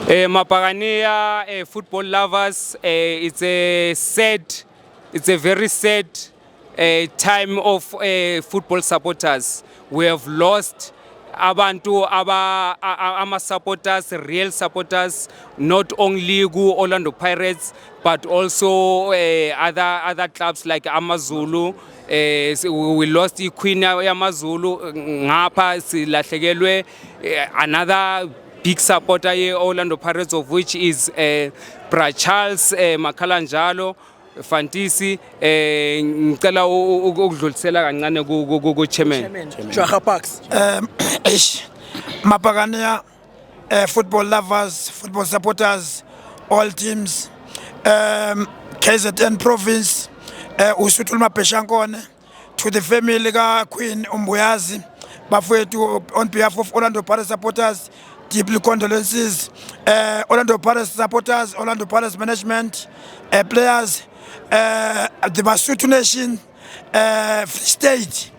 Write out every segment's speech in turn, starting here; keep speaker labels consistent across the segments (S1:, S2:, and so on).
S1: Mapagania, football lovers, it's a very sad time of football supporters. We have lost abantu ama supporters, real supporters, not only Orlando Pirates, but also other clubs like Amazulu. We lost Queen Amazulu, ngapha silahlekelwe another big supporter here, Orlando Pirates, of which is Bra Charles Makalanjalo Fantisi. Ngicela ukudlulisela kancane ku chairman.
S2: Shwaha Parks.
S3: Mapagania, football lovers, football supporters, all teams, KZN province, usutulma peshankone, to the family ka Queen Umbuyazi, bafethu on behalf of Orlando Pirates supporters, deeply condolences. Orlando Pirates supporters, Orlando Pirates management, players, the Basotho Nation, Free State,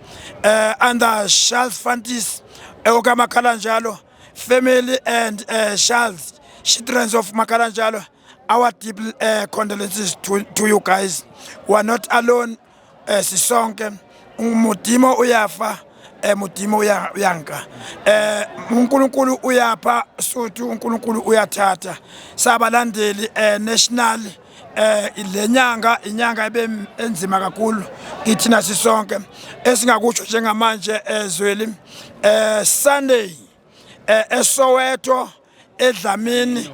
S3: under Charles Fantis, Oga Makalanjalo, family and Charles, children of Makalanjalo, our deep condolences to you guys. We are not alone. Sisonke, Mutimo uyafa. Mutimo uyanka. Unkulunkulu uyapha sutu unkulunkulu uyathatha. Sabalandeli national inyanga ebe enzima kakhulu kithina sisonke esingakutsho njengamanje ezweli Sunday eSoweto eDlamini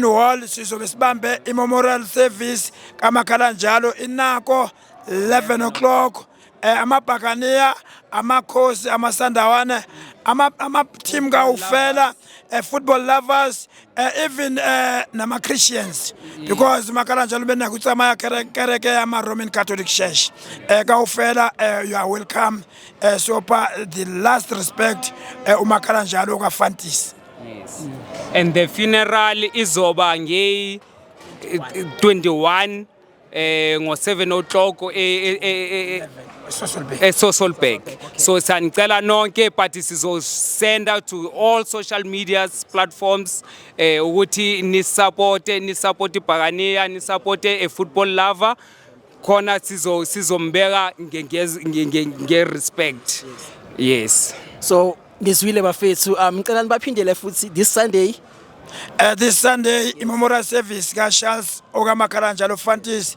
S3: Hall sizobe sibambe memorial service kaMakalanjalo inako 11 o'clock. Amapagania, amakhosi, amasandawana, team ka ufela, football lovers, even nama Christians, because Makalanjalo bena kutsama kereke ama Roman Catholic Church. Ka ufela, you are welcome. So the last respect uMakalanjalo ka Fantis.
S1: Yes. And the funeral izoba nge 21 ngo 7 o'clock Solberg. So sanicela nonke but send out to all social media platforms ukuthi ni support Pagania, ni support a football lover khona sizombeka nge respect. Yes.
S2: So ngizwile bafethu ngicela nibaphindele futhi this Sunday.
S3: This Sunday memorial service ka Charles Oga Makalanjalo Fantis.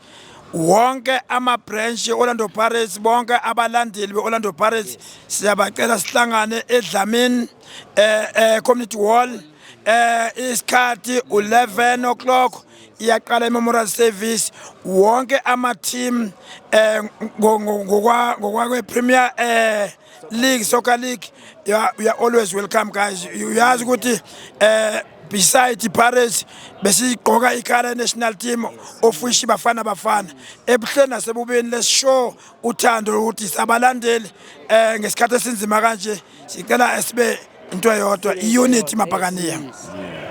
S3: Wonke ama branch Orlando Pirates bonke abalandeli be Orlando Pirates siyabacela sihlangane eDlamini community hall isikhathi 11 o'clock iyaqala memorial service. Wonke ama team ngokwa Premier League Soccer League, you are always welcome guys. Uyazi ukuthi beside the Pirates besigqoka ikhala national team of which bafana ebuhlena sebubeni leshow uthando ukuthi sabalandeli ngesikhathi esinzima kanje sicela esibe into eyodwa iunity Mapagania.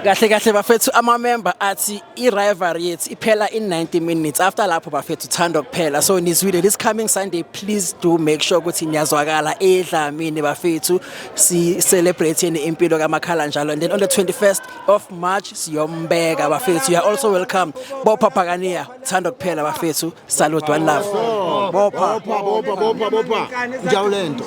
S2: Kahle bafethu ama member athi rivalry yethu iphela in 90 minutes after lapho bafethu thando kuphela. So nizwile this coming Sunday, please do make sure ukuthi niyazwakala eDlamini bafethu si celebrate impilo kaMakalanjalo, and then on the 21st of March siyombeka bafethu. You are also welcome. Bopha Pagania thando kuphela bafethu. Salute, one love. Bopha.
S4: Njawulento.